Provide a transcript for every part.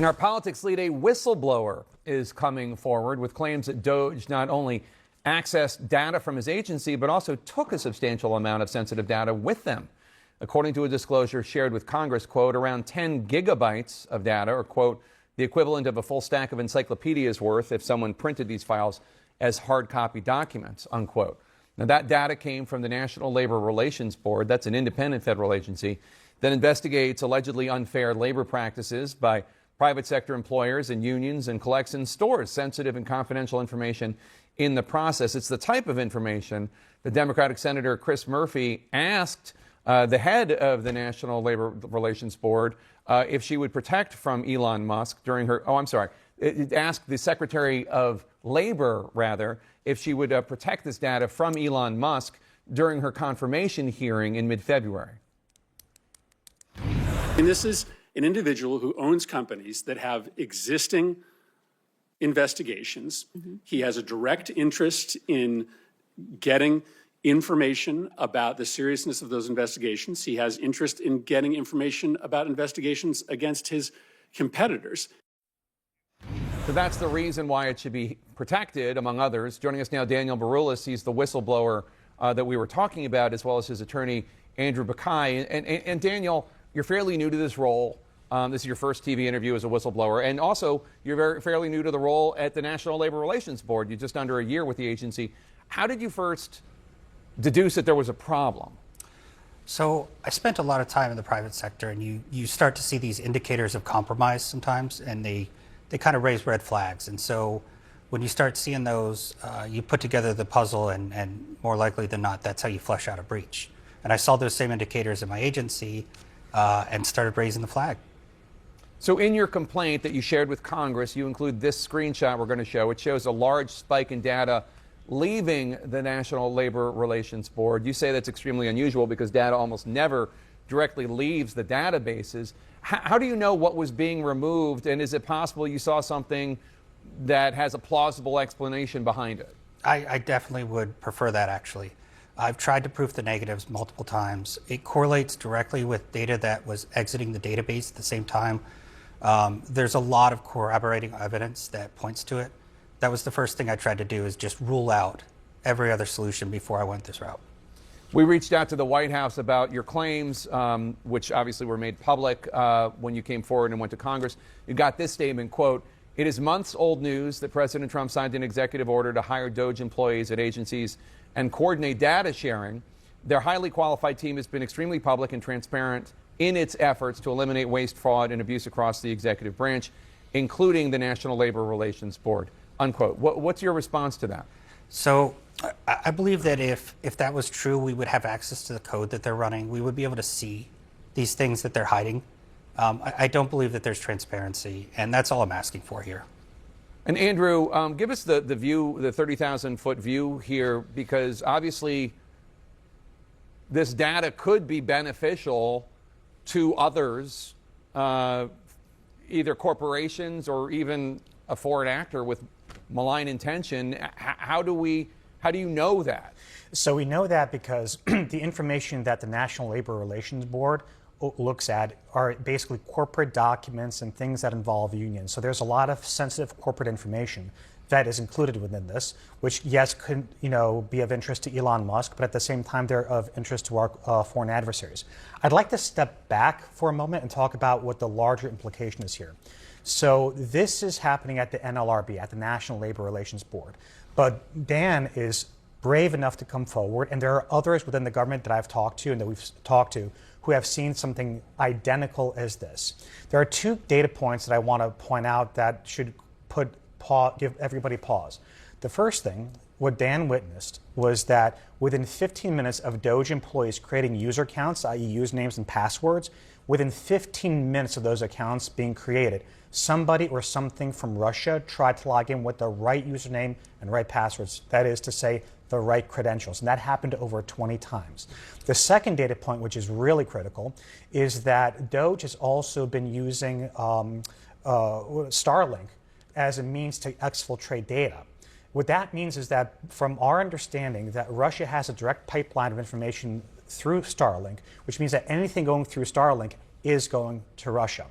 In our politics lead, a whistleblower is coming forward with claims that DOGE not only accessed data from his agency, but also took a substantial amount of sensitive data with them. According to a disclosure shared with Congress, quote, around 10 gigabytes of data, or quote, the equivalent of a full stack of encyclopedias worth if someone printed these files as hard copy documents, unquote. Now, that data came from the National Labor Relations Board. That's an independent federal agency that investigates allegedly unfair labor practices by private sector employers and unions and collects and stores sensitive and confidential information in the process. It's the type of information that Democratic Senator Chris Murphy asked the head of the National Labor Relations Board if she would protect from Elon Musk during her, it asked the Secretary of Labor, rather, if she would protect this data from Elon Musk during her confirmation hearing in mid-February. And this is an individual who owns companies that have existing investigations. He has a direct interest in getting information about the seriousness of those investigations. He has interest in getting information about investigations against his competitors. So that's the reason why it should be protected, among others. Joining us now, Daniel Baroulis. He's the whistleblower that we were talking about, as well as his attorney, Andrew Buckeye. And Daniel, you're fairly new to this role. This is your first TV interview as a whistleblower. And also, you're fairly new to the role at the National Labor Relations Board. You're just under a year with the agency. How did you first deduce that there was a problem? So I spent a lot of time in the private sector, and you start to see these indicators of compromise sometimes, and they kind of raise red flags. And so when you start seeing those, you put together the puzzle, and more likely than not, that's how you flesh out a breach. And I saw those same indicators in my agency and started raising the flag. So in your complaint that you shared with Congress, you include this screenshot we're going to show. It shows a large spike in data leaving the National Labor Relations Board. You say that's extremely unusual because data almost never directly leaves the databases. How do you know what was being removed, and is it possible you saw something that has a plausible explanation behind it? I definitely would prefer that, actually. I've tried to prove the negatives multiple times. It correlates directly with data that was exiting the database at the same time. There's a lot of corroborating evidence that points to it. That was the first thing I tried to do, is just rule out every other solution before I went this route. We reached out to the White House about your claims, which obviously were made public when you came forward and went to Congress. You got this statement, quote, "It is months old news that President Trump signed an executive order to hire DOGE employees at agencies and coordinate data sharing. Their highly qualified team has been extremely public and transparent in its efforts to eliminate waste, fraud, and abuse across the executive branch, including the National Labor Relations Board," unquote. What's your response to that? So I believe that if that was true, we would have access to the code that they're running. We would be able to see these things that they're hiding. I don't believe that there's transparency, and that's all I'm asking for here. And Andrew, give us the view, the 30,000-foot view here, because obviously this data could be beneficial to others, either corporations or even a foreign actor with malign intention. How do you know that? So we know that because the information that the National Labor Relations Board looks at are basically corporate documents and things that involve unions. So there's a lot of sensitive corporate information that is included within this, which, yes, could be of interest to Elon Musk, but at the same time, they're of interest to our foreign adversaries. I'd like to step back for a moment and talk about what the larger implication is here. So this is happening at the NLRB, at the National Labor Relations Board. But Dan is brave enough to come forward, and there are others within the government that I've talked to and that we've talked to who have seen something identical as this. There are two data points that I want to point out that should give everybody pause. The first thing, what Dan witnessed, was that within 15 minutes of DOGE employees creating user accounts, i.e. usernames and passwords, within 15 minutes of those accounts being created, somebody or something from Russia tried to log in with the right username and right passwords, that is to say, the right credentials, and that happened over 20 times. The second data point, which is really critical, is that DOGE has also been using Starlink as a means to exfiltrate data. What that means is that, from our understanding, that Russia has a direct pipeline of information through Starlink, which means that anything going through Starlink is going to Russia.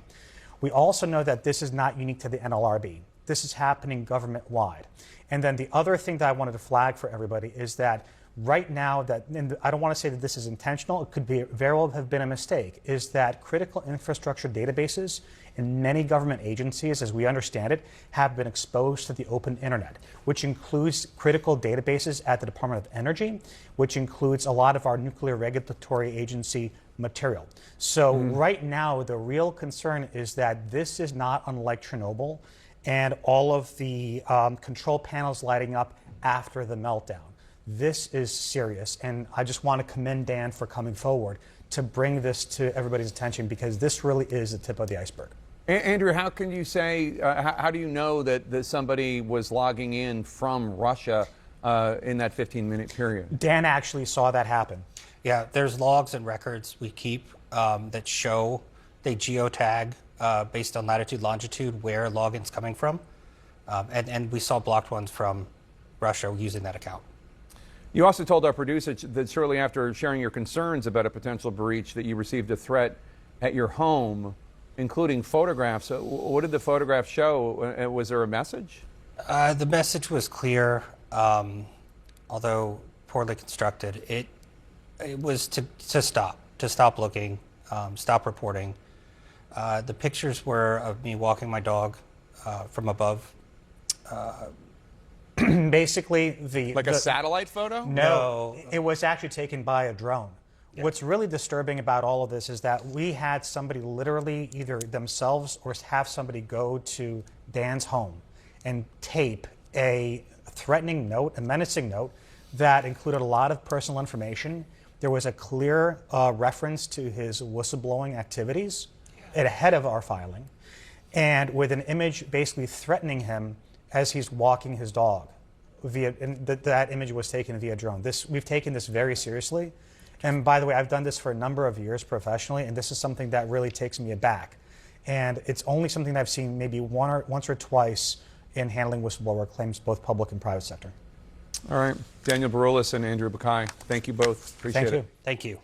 We also know that this is not unique to the NLRB. This is happening government-wide. And then the other thing that I wanted to flag for everybody is that right now, and I don't want to say that this is intentional, it could very well have been a mistake, is that critical infrastructure databases in many government agencies, as we understand it, have been exposed to the open internet, which includes critical databases at the Department of Energy, which includes a lot of our nuclear regulatory agency material. So right now, the real concern is that this is not unlike Chernobyl and all of the control panels lighting up after the meltdown. This is serious, and I just want to commend Dan for coming forward to bring this to everybody's attention, because this really is the tip of the iceberg. Andrew, how can you say, how do you know that somebody was logging in from Russia in that 15-minute period? Dan actually saw that happen. Yeah, there's logs and records we keep that show, they geotag based on latitude, longitude, where login's coming from. And we saw blocked ones from Russia using that account. You also told our producer that shortly after sharing your concerns about a potential breach that you received a threat at your home, including photographs. What did the photographs show? Was there a message? The message was clear, although poorly constructed. It was to stop looking, stop reporting. The pictures were of me walking my dog from above. Basically, a satellite photo? No, it was actually taken by a drone. Yeah. What's really disturbing about all of this is that we had somebody literally either themselves or have somebody go to Dan's home and tape a threatening note, a menacing note that included a lot of personal information. There was a clear reference to his whistleblowing activities ahead of our filing, and with an image basically threatening him as he's walking his dog. That image was taken via drone. We've taken this very seriously. And by the way, I've done this for a number of years professionally, and this is something that really takes me aback. And it's only something that I've seen maybe once or twice in handling whistleblower claims, both public and private sector. All right. Daniel Baroulis and Andrew Bukai, thank you both. Appreciate it. Thank you.